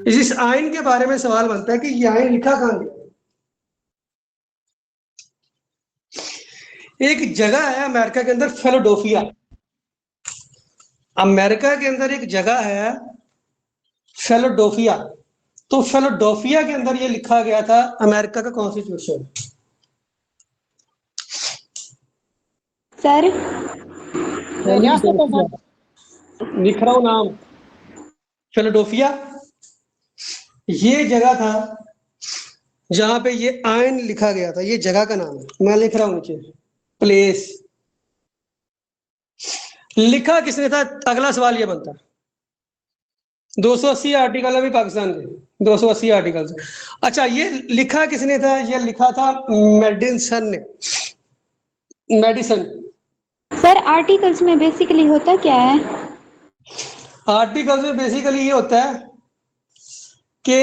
इस आयन के बारे में सवाल बनता है कि ये आयन लिखा कहाँ गया। एक जगह है अमेरिका के अंदर फिलाडेल्फिया, अमेरिका के अंदर एक जगह है फिलाडेल्फिया, तो फिलाडेल्फिया के अंदर ये लिखा गया था अमेरिका का कॉन्स्टिट्यूशन। सर रियासत है सर। लिख रहा हूं नाम, फिलाडेल्फिया ये जगह था जहां पे ये आयन लिखा गया था, ये जगह का नाम है, मैं लिख रहा हूं नीचे प्लेस। लिखा किसने था, अगला सवाल ये बनता है। 280 आर्टिकल है भी पाकिस्तान के, 280 आर्टिकल। अच्छा ये लिखा किसने था, ये लिखा था मेडिसन ने, मेडिसन। सर आर्टिकल्स में बेसिकली होता क्या है? आर्टिकल्स में बेसिकली ये होता है कि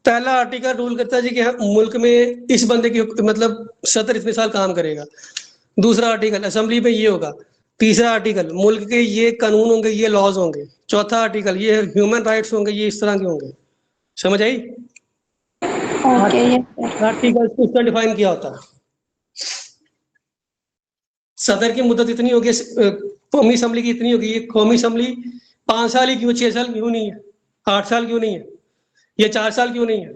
पहला आर्टिकल रूल करता है जी कि हाँ मुल्क में इस बंदे की मतलब सदर इतने साल काम करेगा। दूसरा आर्टिकल असेंबली में ये होगा। तीसरा आर्टिकल मुल्क के ये कानून होंगे, ये लॉज होंगे। चौथा आर्टिकल ये ह्यूमन राइट्स होंगे, ये इस तरह के होंगे। समझ आई? ओके यस आर्टिकल को इसका डिफाइन किया होता है। सदर की मुद्दत इतनी होगी, कौमी असेंबली की इतनी होगी। ये कौमी असेंबली 5 साल ही क्यों, 6 साल क्यों नहीं है, 8 साल क्यों नहीं है, ये 4 साल क्यों नहीं है?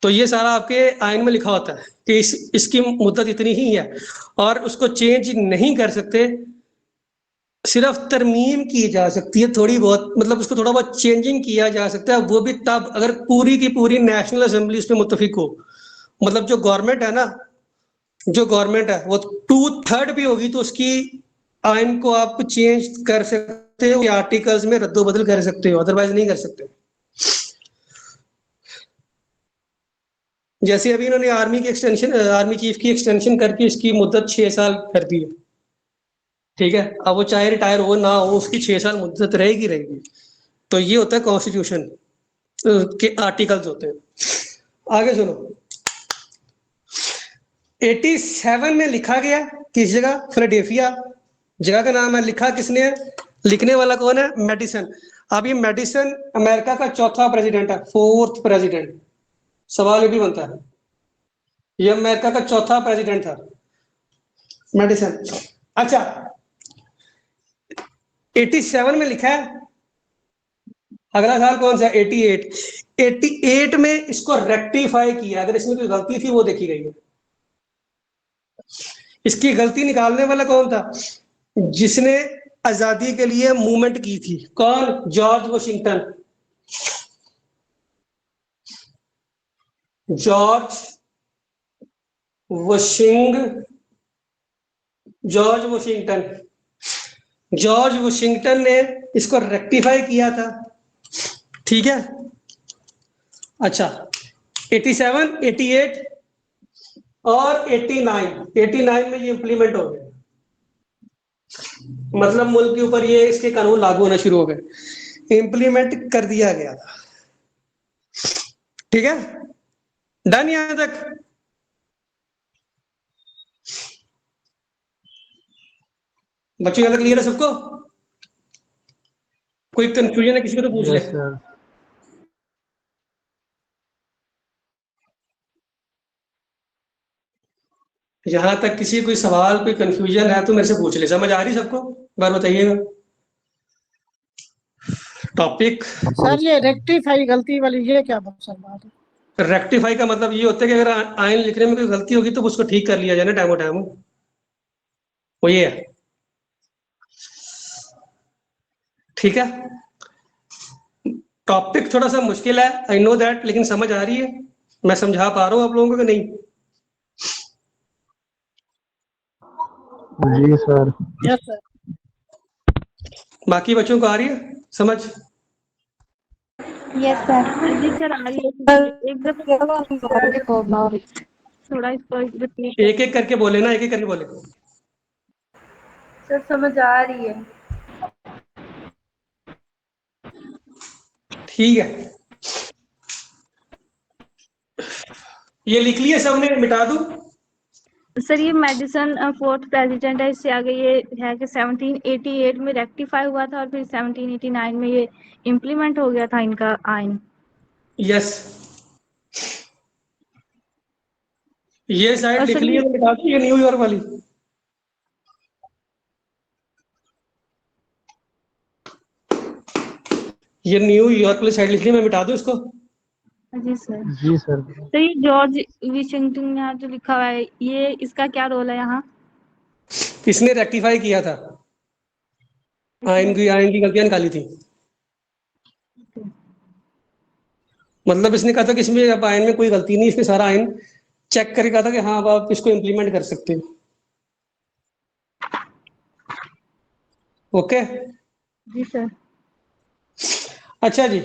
तो ये सारा आपके आयन में लिखा होता है कि इसकी मुद्दत इतनी ही है और उसको चेंज नहीं कर सकते, सिर्फ तरमीम की जा सकती है थोड़ी बहुत, मतलब उसको थोड़ा बहुत चेंजिंग किया जा सकता है, वो भी तब अगर पूरी की पूरी नेशनल असेंबली उस पर मुत्तफिक हो। मतलब जो गवर्नमेंट है ना, जो गवर्नमेंट है वो 2/3 भी होगी तो उसकी आयन को आप चेंज कर सकते हो, आर्टिकल्स में रद्दो बदल कर सकते हो, अदरवाइज नहीं कर सकते। जैसे अभी इन्होंने आर्मी की एक्सटेंशन, आर्मी चीफ की एक्सटेंशन करके इसकी मुद्दत 6 साल कर दी है। ठीक है, अब वो चाहे रिटायर हो ना हो, उसकी 6 साल मुद्दत रहेगी रहेगी। तो ये होता है कॉन्स्टिट्यूशन के आर्टिकल्स होते हैं। आगे सुनो, 87 में लिखा गया किस जगह, फिलाडेल्फिया जगह का नाम है। लिखा किसने है, लिखने वाला कौन है, मेडिसन। अब ये मेडिसन अमेरिका का चौथा प्रेसिडेंट है, 4th प्रेसिडेंट। सवाल ये भी बनता है, ये अमेरिका का चौथा प्रेसिडेंट था मेडिसन। अच्छा 87 में लिखा है, अगला साल कौन सा, 88। 88 में इसको रेक्टिफाई किया, अगर इसमें कोई गलती थी वो देखी गई है। इसकी गलती निकालने वाला कौन था, जिसने आजादी के लिए मूवमेंट की थी, कौन, George Washington. George washing George Washington, George Washington ने इसको रेक्टिफाई किया था। ठीक है। अच्छा 87, 88 और 89 में ये इंप्लीमेंट हो गया, मतलब मुल्क के ऊपर ये इसके कानून लागू होना शुरू हो गए, इंप्लीमेंट कर दिया गया था। ठीक है, डन यहां तक? बच्चों यहां तक क्लियर है सबको? कोई कंफ्यूजन है किसी को तो पूछ ले। Yes sir. यहां तक किसी कोई सवाल, कोई कंफ्यूजन है तो मेरे से पूछ ले। समझ आ रही सबको, बार बताइएगा। टॉपिक सर ये रेक्टिफाई गलती वाली ये क्या सर बात है? रेक्टिफाई का मतलब ये होता है कि अगर आयन लिखने में कोई गलती होगी तो उसको ठीक कर लिया जाए ना टाइमो टाइम, वो ये है। ठीक है, टॉपिक थोड़ा सा मुश्किल है, आई नो दैट, लेकिन समझ आ रही है? मैं समझा पा रहा हूं आप लोगों को कि नहीं? जी सर। Yes sir. बाकी बच्चों को आ रही है समझ? Yes sir. जी सर आ रही है, एक दफा थोड़ा इसको रिपीट। एक एक करके बोले ना, एक एक करके बोले। सर समझ आ रही है। ठीक है, ये लिख लिया सबने, मिटा दूं? सर ये मेडिसन फोर्थ प्रेसिडेंट है, इससे आगे ये है कि 1788 में रेक्टिफाई हुआ था और फिर 1789 में ये इम्प्लीमेंट हो गया था इनका आइन। यस, ये साइड और लिख सर ली है, मैं बता दूं, ये न्यूयॉर्क वाली। ये न्यूयॉर्क वाली साइड लिख ली, मैं मिटा दूं इसको। जी सर। जी सर। तो ये जॉर्ज वाशिंगटन यहाँ जो लिखा हुआ है, ये इसका क्या रोल है यहाँ? किसने रेक्टिफाई किया था? आइन की गलतियां निकाली थी। मतलब इसने कहा था कि इसमें अब आइन में कोई गलती नहीं, इसमें सारा आइन चेक करके कहा था कि हाँ अब आप इसको इम्प्लीमेंट कर सकते हो। ओके। जी सर। अच्छा जी,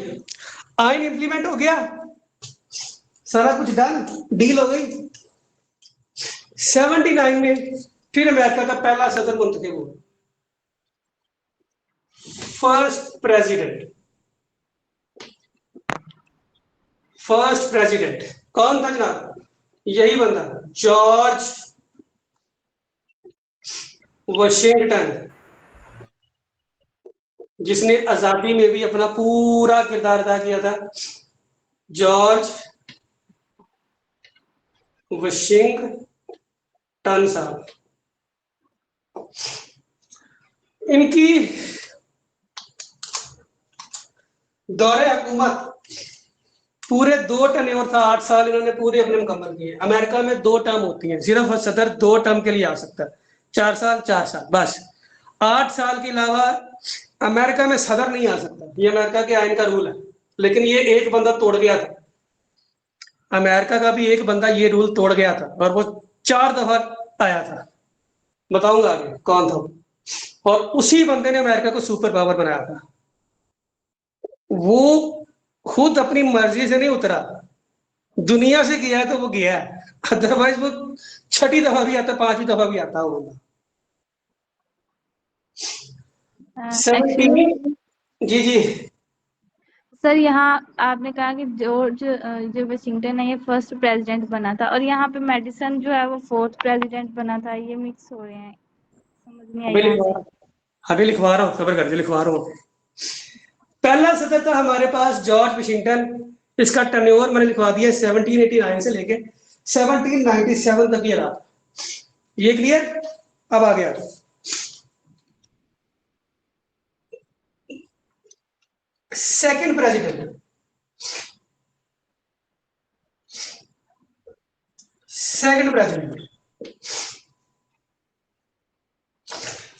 आइन इम्प्लीमेंट हो गया, सारा कुछ डन, डील हो गई। 79 में फिर अमेरिका का पहला सदर मुंतखब हुआ, फर्स्ट प्रेसिडेंट। फर्स्ट प्रेसिडेंट कौन था जनाब? यही बंदा, जॉर्ज वाशिंगटन, जिसने आजादी में भी अपना पूरा किरदार अदा किया था। जॉर्ज वाशिंगटन साहब, इनकी दौरे हुकूमत पूरे 2 टर्म था, 8 साल इन्होंने पूरे अपने मुकम्मल किए। अमेरिका में 2 टर्म होती हैं, सिर्फ सदर 2 टर्म के लिए आ सकता है, 4 साल 4 साल बस। 8 साल के अलावा अमेरिका में सदर नहीं आ सकता, ये अमेरिका के आइन का रूल है। लेकिन ये एक बंदा तोड़ गया था, अमेरिका का भी एक बंदा ये रूल तोड़ गया था, और वो 4 दफा आया था। बताऊंगा आगे कौन था, और उसी बंदे ने अमेरिका को सुपर पावर बनाया था। वो खुद अपनी मर्जी से नहीं उतरा, दुनिया से गया है तो वो गया है, अदरवाइज वो 6ठी दफा भी आता, 5वीं दफा भी आता होगा। 17 एक्चुअली जी जी सर यहाँ आपने कहा कि जॉर्ज जो वाशिंगटन है ये फर्स्ट प्रेसिडेंट बना था, और यहाँ पे मेडिसन जो है वो फोर्थ प्रेसिडेंट बना था, ये मिक्स हो रहे हैं, समझ नहीं आई अभी यहाँ लिखवा से। अभी लिखवा रहा हूँ, खबर कर दे, लिखवा रहा हूँ। पहला सदर था हमारे पास जॉर्ज वाशिंगटन, इसका टर्नओवर मैंने लिखवा दिया 1789 से लेके 1797 तक ये रहा। ये क्लियर? अब आ गया second president. Second president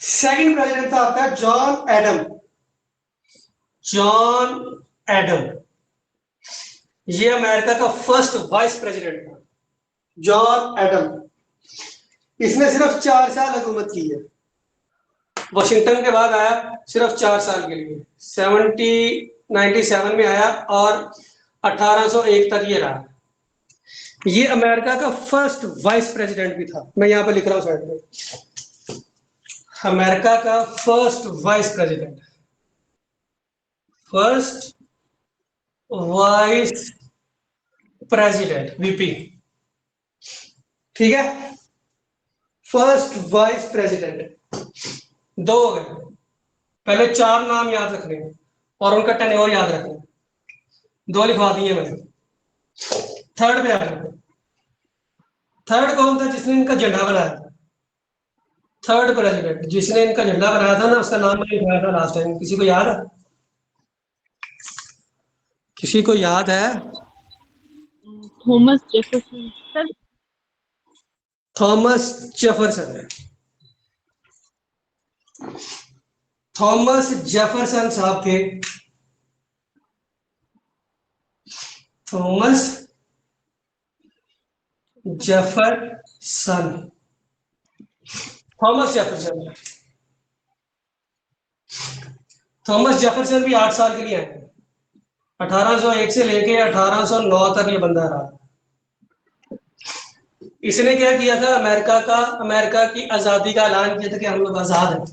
second president था आपका जॉन एडम। जॉन एडम, ये अमेरिका का फर्स्ट वाइस प्रेसिडेंट था, जॉन एडम। इसने सिर्फ 4 साल हुकूमत की है, वाशिंगटन के बाद आया सिर्फ 4 साल के लिए। 1797 में आया और 1801 तक ये रहा। ये अमेरिका का फर्स्ट वाइस प्रेसिडेंट भी था, मैं यहां पर लिख रहा हूं साइड में, अमेरिका का first vice president, first vice president, VP. ठीक है, फर्स्ट वाइस प्रेसिडेंट। 2 हो गए, पहले 4 नाम याद रखने और उनका टेन्योर याद रखना, 2 लिखवा दिए मैंने। थर्ड पे आ गए, थर्ड कौन था जिसने इनका झंडा बनाया था? थर्ड प्रेसिडेंट जिसने इनका झंडा बनाया था ना, उसका नाम मैंने लिखवाया था लास्ट टाइम, किसी को याद है? किसी को याद है? Thomas Jefferson sir. Thomas Jefferson. Thomas Jefferson साहब थे, Thomas Jefferson. Thomas Jefferson, Thomas Jefferson भी 8 साल के लिए आए, 1801 से लेके 1809 तक ये बंदा रहा। इसने क्या किया था? अमेरिका की आजादी का ऐलान किया था कि हम लोग आजाद हैं।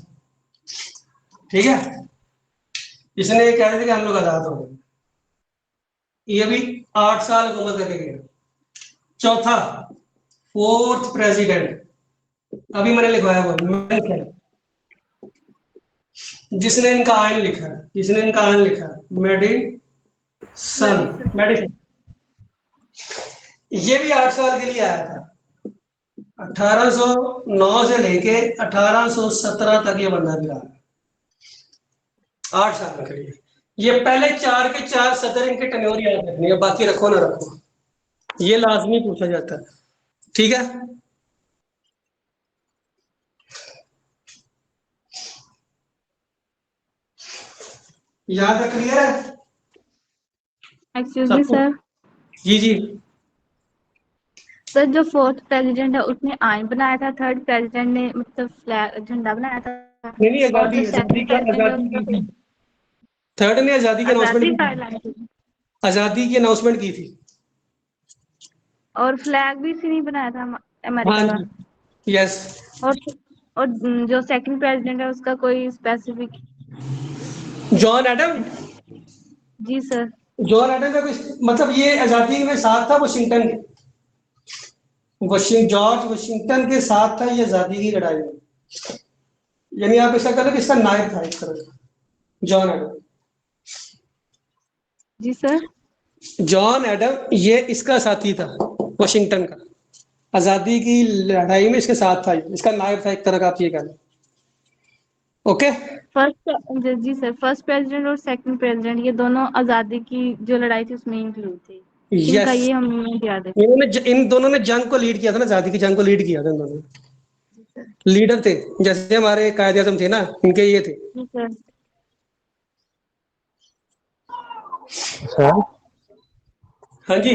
ठीक है, इसने कह दिया कि हम लोग आजाद हो गए। ये भी 8 साल हुकूमत करके गया। चौथा, फोर्थ प्रेसिडेंट, अभी मैंने लिखवाया वो मैंने क्या जिसने इनका आयन लिखा है, जिसने इनका आयन लिखा है मेडिसन, मेडिसन। ये भी 8 साल के लिए आया था, 1809 से लेके 1817 तक ये बंदा भी रहा, 8 साल के लिए। ये पहले 4 के 4 सदर इनके टेन्योर याद रखने हैं, बाकी रखो ना रखो, ये लाजमी पूछा जाता है, ठीक है। यहाँ तक क्लियर है एक्सक्यूज मी सबको? सर, जी जी। सर जो फोर्थ प्रेसिडेंट है उसने आयन बनाया था, थर्ड प्रेसिडेंट ने मतलब फ्लैग झंडा बनाया था, नहीं नहीं, और जो आजादी आजादी सेकंड की प्रेसिडेंट है आजादी उसका की कोई थी, थर्ड ने आजादी की अनाउंसमेंट आजादी की का थी, ऐलान किया आजादी की अनाउंसमेंट की थी। और फ्लैग भी इसी ने बनाया था हाँ अमेरिका का। जी, यस। और और जो सेकंड प्रेसिडेंट है उसका कोई स्पेसिफिक? जॉन एडम, जी सर। जॉन एडम का कुछ मतलब ये आजादी में साथ था वाशिंगटन के, जॉर्ज वाशिंगटन के साथ था ये आजादी की लड़ाई में, यानी आप ऐसा करें कि इसका नायक था एक तरह का, जॉन एडम। जी सर। जॉन एडम ये इसका साथी था वाशिंगटन का, आजादी की लड़ाई में इसके साथ था, इसका नायक था एक तरह का, आप ये कह लें। ओके। फर्स्ट जी सर, फर्स्ट प्रेसिडेंट और सेकंड प्रेसिडेंट ये दोनों आजादी की जो लड़ाई थी उसमें इंक्लूड थे, इनका यस, ये हमें याद है। इन दोनों ने जंग को लीड किया था ना, आजादी की जंग को लीड किया था इन दोनों ने, जी सर। लीडर थे, जैसे हमारे कायद आजम थे ना, इनके ये थे। जी सर। सर हाँ जी।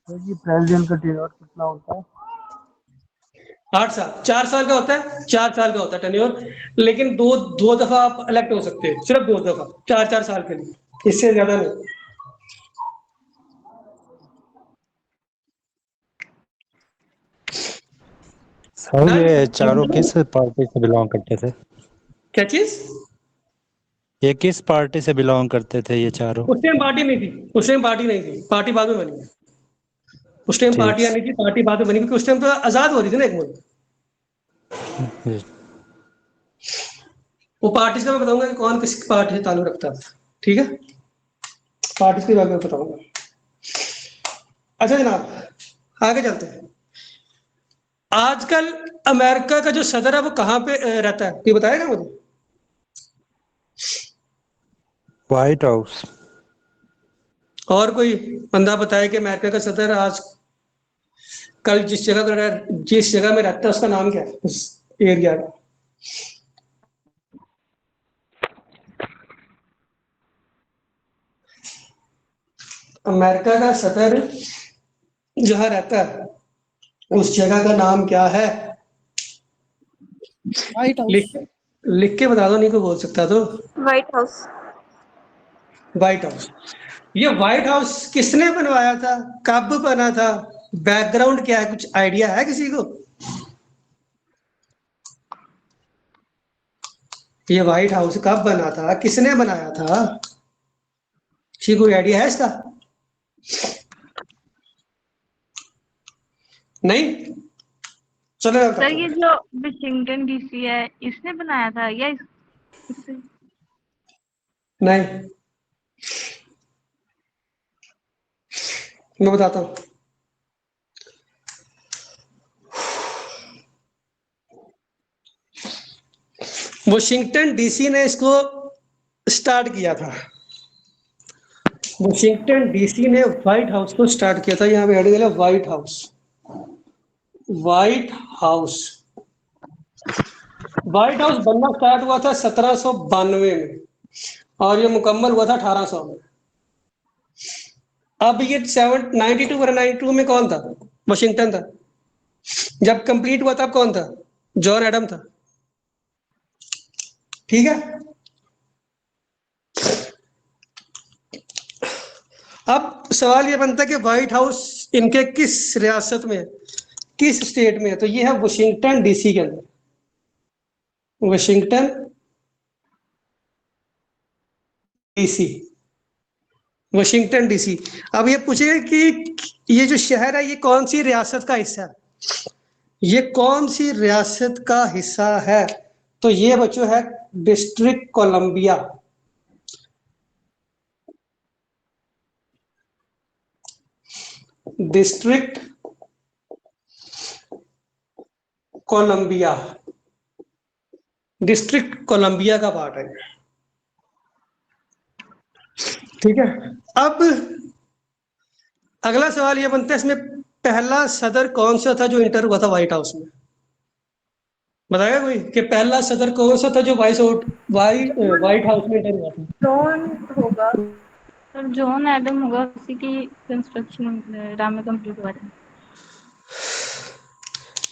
जी प्रेसिडेंट का टेन्योर कितना होता है? 8 साल, 4 साल का होता है, 4 साल का होता है टेन्योर, लेकिन दो दो दफा आप इलेक्ट हो सकते हैं, सिर्फ 2 दफा, 4 4 साल के लिए, इससे ज्यादा नहीं। Sir done. ये चारों किस पार्टी से बिलोंग करते थे? क्या चीज? ये किस पार्टी से बिलोंग करते थे ये चारों? उस टाइम पार्टी नहीं थी, उस टाइम पार्टी नहीं थी, पार्टी बाद में बनी है। उस टाइम ठीक पार्टियां नहीं थी, पार्टी बाद में बनी, क्योंकि उस टाइम तो आजाद हो रही थी ना एक मुल्क। जी। वो पार्टी का मैं बताऊंगा कि कौन किस पार्टी से ताल्लुक रखता था, ठीक है, पार्टी के बारे में बताऊंगा। अच्छा जनाब, आगे चलते हैं। आजकल अमेरिका का जो सदर है वो कहाँ पे रहता है, ये बताएगा मुझे? White house. और कोई बंदा बताए कि अमेरिका का सदर आज कल जिस जगह में रहता है उसका नाम क्या है, उस एरिया का? अमेरिका का सदर जहां रहता है उस जगह का नाम क्या है? व्हाइट लिख हाउस। लिख के बता दो, नहीं कोई बोल सकता तो। White house. White house. ये व्हाइट हाउस किसने बनवाया था, कब बना था, बैकग्राउंड क्या है, कुछ आइडिया है किसी को? ये व्हाइट हाउस कब बना था, किसने बनाया था, किसी को आइडिया है इसका? नहीं? चलो मैं सर बताता ये हूँ। जो वाशिंगटन डीसी है इसने बनाया था या इससे? नहीं, मैं बताता हूँ। वॉशिंगटन डीसी ने इसको स्टार्ट किया था, वॉशिंगटन डीसी ने व्हाइट हाउस को स्टार्ट किया था, यहाँ पे head white house, white house. White house बनना स्टार्ट हुआ था 1792 में, और ये मुकम्मल हुआ था 1800 में। अब ये 92 में कौन था? वॉशिंगटन था। जब कंप्लीट हुआ तब कौन था? जॉन एडम था, ठीक है। अब सवाल ये बनता है कि व्हाइट हाउस इनके किस रियासत में है, किस स्टेट में है? तो ये है वॉशिंगटन डीसी के अंदर, वॉशिंगटन डीसी, वॉशिंगटन डीसी। अब ये पूछे कि ये जो शहर है ये कौन सी रियासत का हिस्सा है? ये कौन सी रियासत का हिस्सा है? तो ये बच्चों है district Columbia. District Columbia, district Columbia का पार्ट है, ठीक है। अब अगला सवाल ये बनता है, इसमें पहला सदर कौन सा था जो इंटर हुआ था व्हाइट हाउस में? बताएगा कोई कि पहला सदर कौन सा था जो व्हाइट हाउस में इंटर हुआ था? जॉन होगा। सर जॉन एडम होगा, उसी की कंस्ट्रक्शन राम में कंप्लीट हुआ था।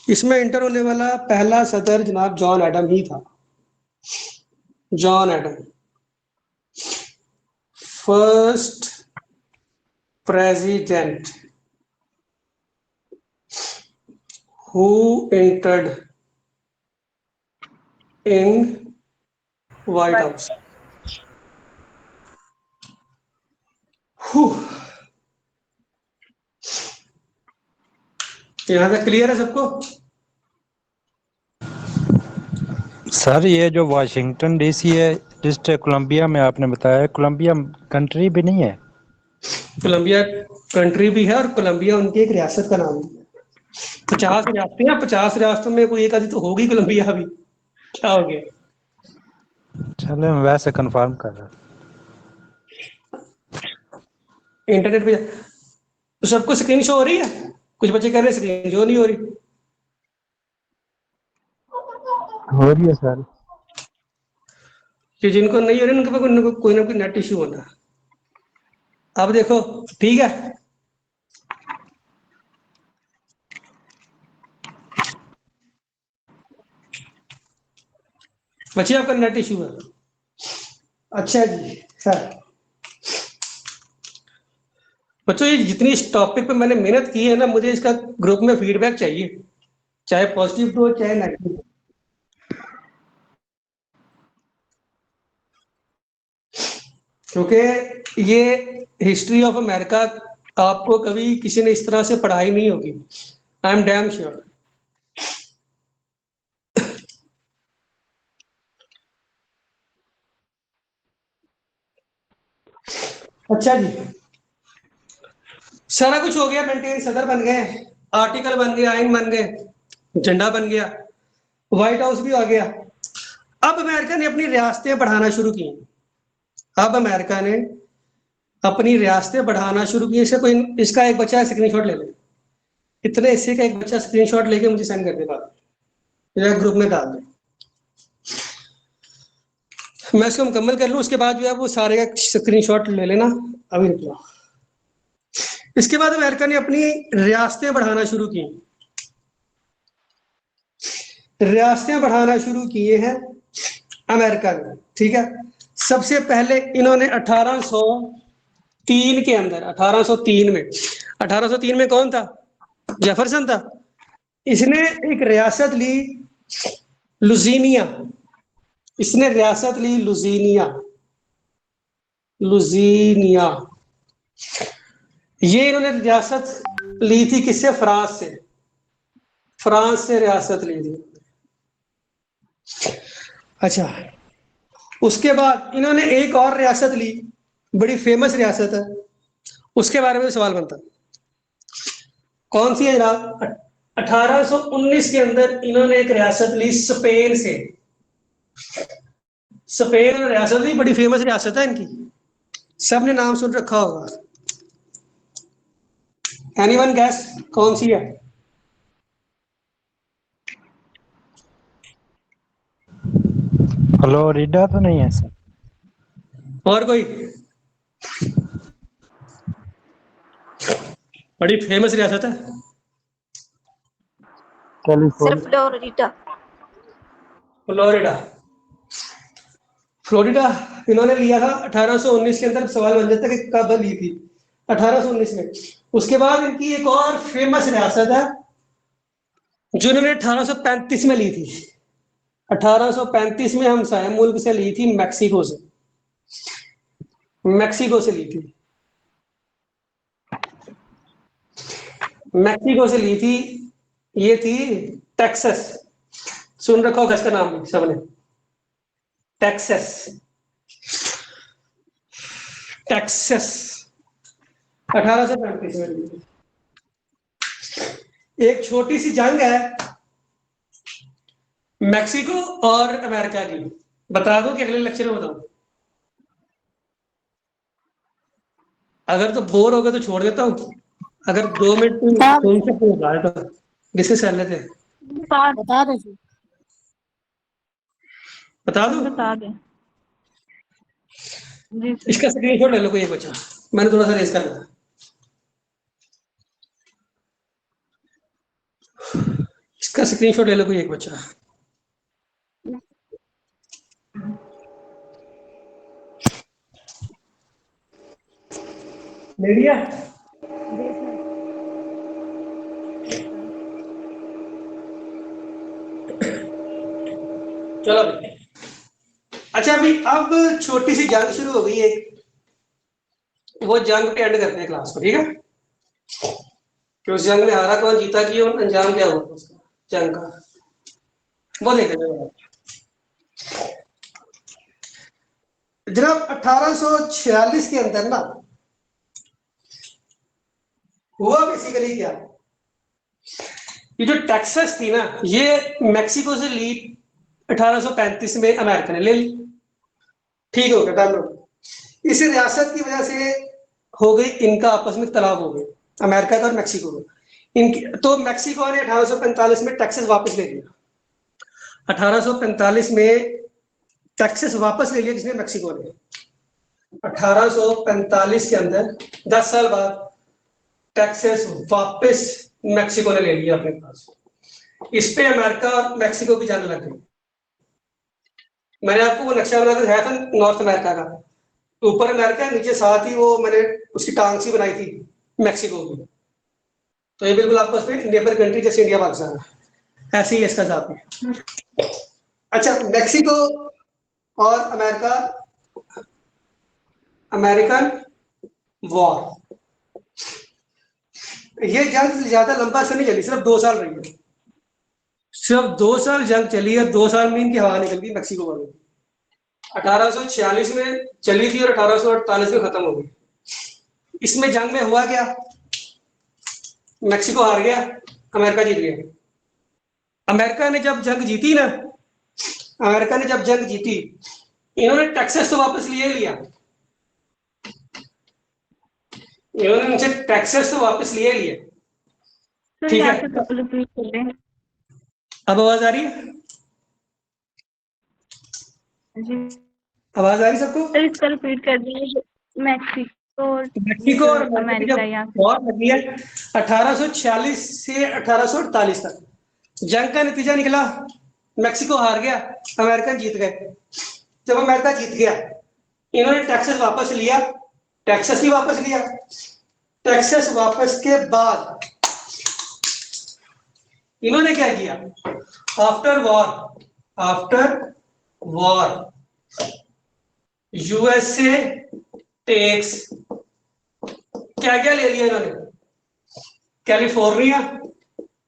इसमें इंटर होने वाला पहला सदर जनाब जॉन एडम ही था। John Adam first president who entered in White House. यहां तक क्लियर है सबको? सर ये जो वाशिंगटन डीसी है डिस्ट्रिक्ट कोलंबिया में आपने बताया, कोलंबिया कंट्री भी नहीं है? कोलंबिया कंट्री भी है और कोलंबिया उनकी एक रियासत का नाम भी है। 50 रियासतें हैं, 50 रियासतों में कोई एक आधी तो होगी कोलंबिया भी। क्या हो गया? चलो मैं वैसे कंफर्म कर रहा। इंटरनेट पे तो सबको स्क्रीन शो हो रही है? कुछ बच्चे कह रहे हैं स्क्रीन शो नहीं हो रही। हो रही है सर। कि जिनको नहीं हो रही उनके पास कोई ना कोई नेट इश्यू होता है। अब देखो ठीक है, बच्चे आपका नेट इश्यू है। अच्छा जी सर, बच्चों ये जितनी इस टॉपिक पे मैंने मेहनत की है ना, मुझे इसका ग्रुप में फीडबैक चाहिए, चाहे पॉजिटिव हो चाहे नेगेटिव। क्योंकि ये हिस्ट्री ऑफ अमेरिका आपको कभी किसी ने इस तरह से पढ़ाई नहीं होगी, आई एम डैम श्योर। अच्छा जी, सारा कुछ हो गया, मेंटेन सदर बन गए, आर्टिकल बन गए, आइन बन गए, झंडा बन गया, व्हाइट हाउस भी आ गया। अब अमेरिका ने अपनी रियासतें बढ़ाना शुरू की। अब अमेरिका ने अपनी रियासतें बढ़ाना शुरू की। इसे कोई इसका एक बच्चा स्क्रीनशॉट ले ले, इतने हिस्से का एक बच्चा स्क्रीनशॉट लेके मुझे सेंड कर दे, बात ग्रुप में डाल दे। मैं इसको मुकम्मल कर लूँ, उसके बाद जो है वो सारे का स्क्रीनशॉट ले लेना। अभी रुक जाओ। इसके बाद अमेरिका ने अपनी रियासतें बढ़ाना शुरू की। रियासतें बढ़ाना शुरू किए हैं अमेरिका ने, ठीक है। सबसे पहले इन्होंने 1803 के अंदर, 1803 में कौन था? जेफरसन था। इसने एक रियासत ली लुजीनिया। इसने रियासत ली लुजीनिया। लुजीनिया ये इन्होंने रियासत ली थी किससे? फ्रांस से। फ्रांस से रियासत ली थी। अच्छा, उसके बाद इन्होंने एक और रियासत ली, बड़ी फेमस रियासत है, उसके बारे में सवाल बनता है। कौन सी है जनाब? 1819 के अंदर इन्होंने एक रियासत ली स्पेन से। स्पेन रियासत ली, बड़ी फेमस रियासत है इनकी, सबने नाम सुन रखा होगा। एनीवन गैस कौन सी है? फ्लोरिडा तो नहीं है सर? और कोई? बड़ी फेमस रियासत है। सिर्फ फ्लोरिडा। फ्लोरिडा। फ्लोरिडा इन्होंने लिया था 1819 के अंदर। सवाल बन जाता है कि कब ली थी? 1819 में। उसके बाद इनकी एक और फेमस रियासत है जो इन्होंने 1835 में ली थी। 1835 में हमसाया मुल्क से ली थी, मैक्सिको से। मैक्सिको से ली थी। मैक्सिको से ली थी। ये थी टेक्सास, सुन रखा होगा इसका नाम भी सबने, टेक्सास, टेक्सास 1835 में। एक छोटी सी जंग है मैक्सिको और अमेरिका की, बता दो कि अगले लेक्चर में बताऊं। अगर तो बोर हो गए तो छोड़ देता हूँ, अगर 2 मिनट सुन सकते हो तो डिस्कस कर लेते हैं। बता दो जी। बता दूं? बता दें जी सर। इसका स्क्रीनशॉट ले लो कोई एक बच्चा, मैंने थोड़ा सा रेस कर लिया। इसका स्क्रीनशॉट ले लो कोई एक बच्चा। ले लिया? चलो अच्छा, अभी अब छोटी सी जंग शुरू हो गई है, वो जंग पे एंड करते हैं क्लास को, ठीक है? कि उस जंग में हारा कौन, जीता की और अंजाम क्या हुआ उसका जंग का, वो देख लेंगे। जनाब 1846 के अंदर ना हुआ बेसिकली क्या, ये जो टेक्सास थी ना, ये मैक्सिको से ली 1835 में, अमेरिका ने ले ली, ठीक हो गया, डन हो गया। इस रियासत की वजह से हो गई इनका आपस में तलाब हो गए, अमेरिका का और मैक्सिको का। इनकी तो मैक्सिको ने 1845 में टेक्सास वापस ले लिया, 1845 में टेक्सास वापस ले लिया किसने, मैक्सिको ने। 1845 के अंदर 10 साल बाद टेक्सास वापस मैक्सिको ने ले लिया अपने पास। इस पे अमेरिका और मैक्सिको की जंग लग गई। मैंने आपको वो नक्शा बना दिखाया था नॉर्थ अमेरिका का, ऊपर अमेरिका, नीचे साथ ही वो मैंने उसकी टांग सी बनाई थी मैक्सिको की। तो ये बिल्कुल आपस में नेबर कंट्री जैसे इंडिया पाकिस्तान है, ऐसे ही इसका साथ है। अच्छा, मैक्सिको और अमेरिका, अमेरिकन वॉर, ये जंग ज्यादा लंबा से नहीं चली, सिर्फ 2 साल रही है, सिर्फ 2 साल जंग चली है। 2 साल में इनकी हवा निकल गई मैक्सिको वालों की। 1846 में चली थी और 1848 में खत्म हो गई। इसमें जंग में हुआ क्या, मैक्सिको हार गया, अमेरिका जीत गया। अमेरिका ने जब जंग जीती ना, अमेरिका ने जब जंग जीती, इन्होंने टेक्सास तो वापस लिए लिया, इन्होंने उनसे टेक्सास तो वापस लिए लिए, ठीक है? रिपीट कर दें अब आवाज आ रही है? जी आवाज आ रही सबको? सर, इसका रिपीट कर दीजिए। मैक्सिको और मैक्सिको और अमेरिका अमेरिका जब यहाँ वॉर लगी है 1846 से 1848 तक, जंग का नतीजा निकला मैक्सिको हार गया, अमेरिका जीत गए। जब अमेरिका जीत गया, इन्होंने टेक्सास वापस लिया, टेक्सास भी वापस लिया। टेक्सास वापस के बाद इन्होंने क्या किया, आफ्टर वॉर यूएसए टेक्स, क्या क्या ले लिया इन्होंने, कैलिफोर्निया,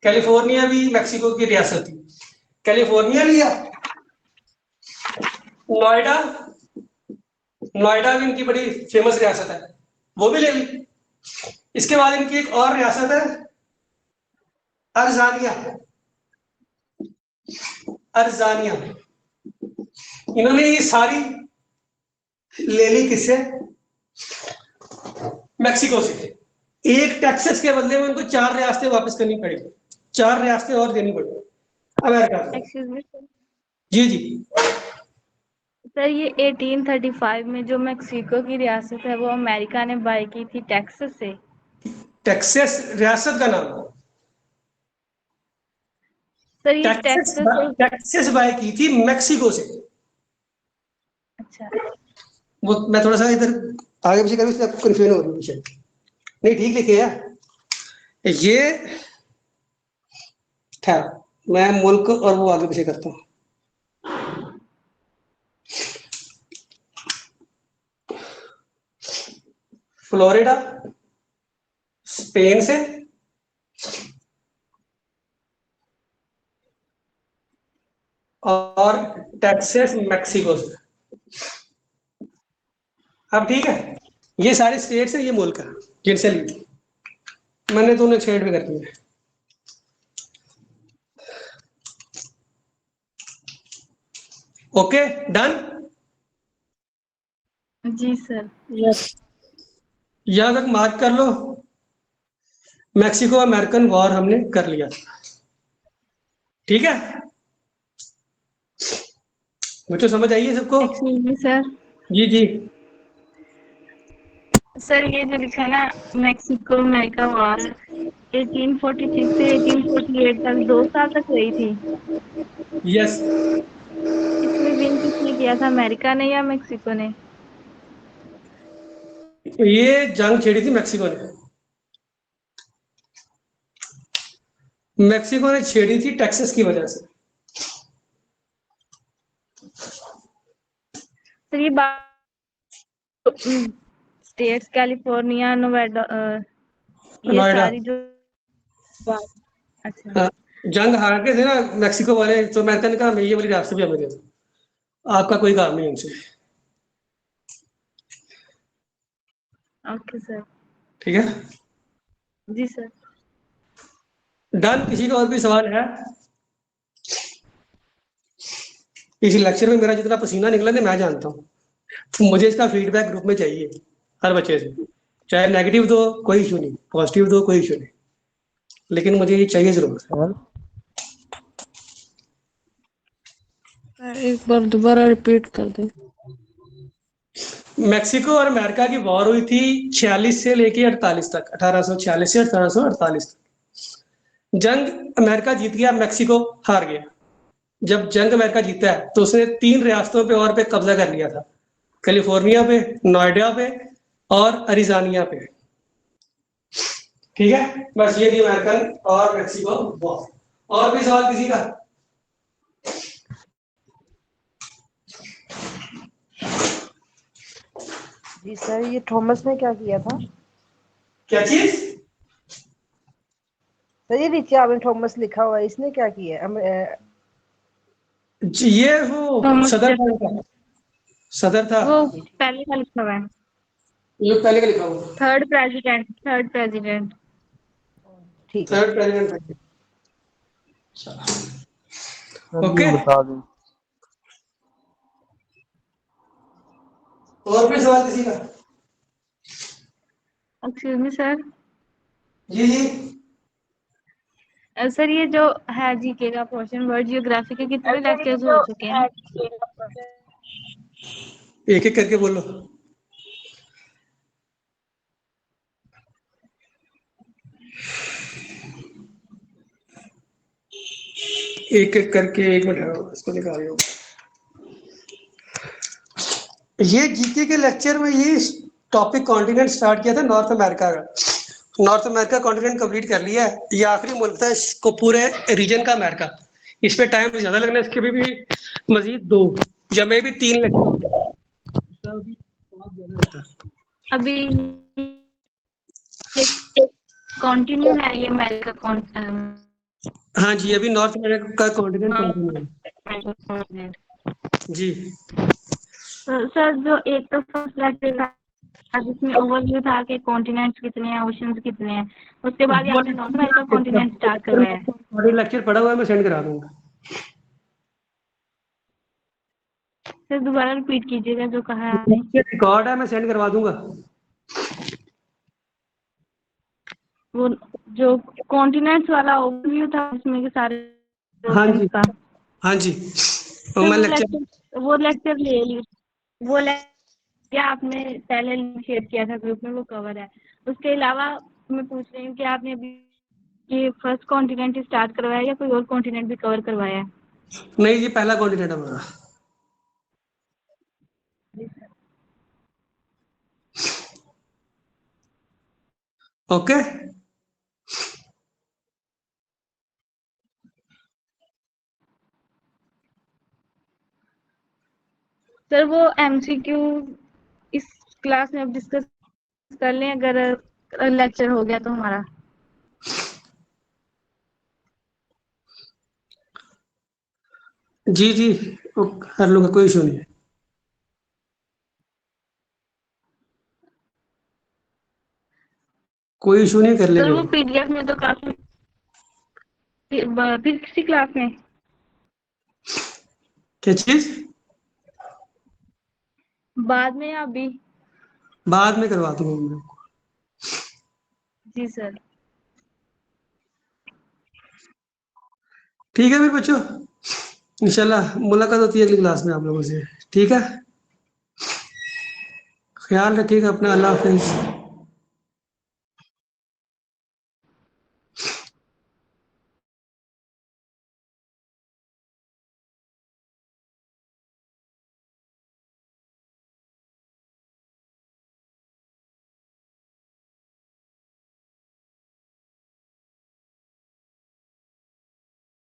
कैलिफोर्निया भी मैक्सिको की रियासत थी, कैलिफोर्निया लिया। नोएडा, नोएडा भी इनकी बड़ी फेमस रियासत है, वो भी ले ली। इसके बाद इनकी एक और रियासत है अर्जानिया, अर्जानिया, इन्होंने ये सारी ले ली किससे, मैक्सिको से। एक टेक्सास के बदले में उनको 4 रियासतें वापस करनी पड़ी, 4 रियासतें और देनी पड़ी अमेरिका को। एक्सक्यूज मी सर, जी जी, सर ये 1835 में जो मैक्सिको की रियासत है वो अमेरिका ने बाय की थी टेक्सास से। टेक्सास रियासत का नाम, सर ये टेक्सास, टेक्सास बाय की थी मैक्सिको से। अच्छा, वो मैं थोड़ा सा इधर आगे पीछे करूँ, आपको कंफ्यूजन हो रही है पीछे, नहीं ठीक लिखे यार ये। खैर मैं मुल्क और वो आगे पीछे करता हूँ। फ्लोरिडा स्पेन से, और टेक्सास मैक्सिको से। अब ठीक है, ये सारे स्टेट्स है, ये मुल्क है जिनसे ली थी मैंने, तो उन्हें शेड में कर दिया। Okay done. जी सर। यस यहां तक मार्क कर लो, मैक्सिको अमेरिकन वॉर हमने कर लिया था, ठीक है। मुझे समझ आई है सबको? Excuse me sir. जी जी। सर ये जो लिखा है ना, मैक्सिको अमेरिका वॉर 1846 से 1848 तक 2 साल तक रही थी। यस। इसमें विन किसने किया था, अमेरिका ने या मैक्सिको ने? ये जंग छेड़ी थी मैक्सिको ने। मैक्सिको ने छेड़ी थी टेक्सास की वजह से। सर ये स्टेट्स कैलिफोर्निया, नोवेडा, ये नोएडा। सारी जो अच्छा। जंग हार के थे ना मैक्सिको वाले, तो अमेरिका ने कहा ये वाली रास्ते भी हमें दे दो, आपका कोई काम नहीं उनसे। Okay sir. ठीक है जी सर। डन। किसी का और भी सवाल है? इस लेक्चर में मेरा जितना पसीना निकला ना मैं जानता हूँ, तो मुझे इसका फीडबैक ग्रुप में चाहिए हर बच्चे से। चाहे नेगेटिव दो कोई इशू नहीं, पॉजिटिव दो कोई इशू नहीं, लेकिन मुझे ये चाहिए जरूर। सर एक बार दोबारा रिपीट कर दे। मैक्सिको और अमेरिका की वॉर हुई थी 46 से लेके 48 तक, 1846 से 1848 तक। जंग अमेरिका जीत गया, मैक्सिको हार गया। जब जंग अमेरिका जीता है तो उसने 3 रियासतों पे और पे कब्जा कर लिया था, कैलिफोर्निया पे, नोएडा पे और अरिजानिया पे। ठीक है, बस ये थी अमेरिकन और मैक्सिको वॉर। और भी सवाल किसी का? जी सर, ये थॉमस ने क्या किया था? क्या चीज? सर ये नीचे आपने थॉमस लिखा हुआ है, इसने क्या किया? ये वो थॉमस सदर था जेफरसन। इनका। सदर था। वो पहले का लिखा हुआ है। ये पहले का लिखा हुआ। Third president, third president. ठीक है। Third president. सर ये ओके। बता दें। और भी सवाल किसी का? Excuse me sir. जी जी। सर ये जो है जीके का पोर्शन, वर्ल्ड जियोग्राफी के कितने लेक्चर्स हो चुके हैं? एक एक करके बोलो। एक एक करके, एक मिनट इसको निकाल लो। ये जीके के लेक्चर में ये टॉपिक कॉन्टिनेंट स्टार्ट किया था नॉर्थ अमेरिका का। नॉर्थ अमेरिका कॉन्टिनेंट कंप्लीट कर लिया है, ये आखिरी मुल्क था इसको पूरे रीजन का अमेरिका। इस पे टाइम ज्यादा लगना है, इसके भी मजीद 2 या मे भी 3 लेक्चर। अभी कंटिन्यू है ये अमेरिका कॉन्टिनेंट। हाँ जी, अभी नॉर्थ अमेरिका का कॉन्टिनेंट कंटिन्यू है जी। सर जो एक तो फर्स्ट लेक्चर था जिसमें ओवरव्यू था कि कॉन्टिनेंट्स कितने हैं, ओशंस कितने हैं, उसके बाद ही आपने नॉर्थ अमेरिका कॉन्टिनेंट स्टार्ट करवाया है। लेक्चर पढ़ा हुआ है, मैं सेंड करा दूंगा। सर दोबारा रिपीट कीजिएगा जो कहा है आपने। रिकॉर्ड है, मैं सेंड करवा दूंगा। वो जो कॉन्टिनेंट्स वाला ओवरव्यू था उसमें के सारे हाँ ओशंस जी। का। हाँ जी। सर मैं लेक्चर वो लेक्चर ले ली, वो लेक्चर आपने पहले शेयर किया था ग्रुप में, वो कवर है। उसके अलावा मैं पूछ रही हूँ कि आपने अभी ये फर्स्ट कॉन्टिनेंट स्टार्ट करवाया या कोई और कॉन्टिनेंट भी कवर करवाया है? नहीं, ये पहला कॉन्टिनेंट है हमारा। ओके। सर वो एमसीक्यू इस क्लास में अब डिस्कस कर लें अगर लेक्चर हो गया तो हमारा। जी जी, वो कर लूंगा, कोई इशू नहीं है। कोई इशू नहीं, कर सर लेंगे वो वो। पीडीएफ में तो काफी, फिर किसी क्लास में क्या चीज? बाद में या अभी? बाद में करवा दूंगा मैं। जी सर। ठीक है फिर बच्चों, इंशाल्लाह मुलाकात होती है अगली क्लास में आप लोगों से। ठीक है, ख्याल रखिएगा अपना, अल्लाह हाफिज।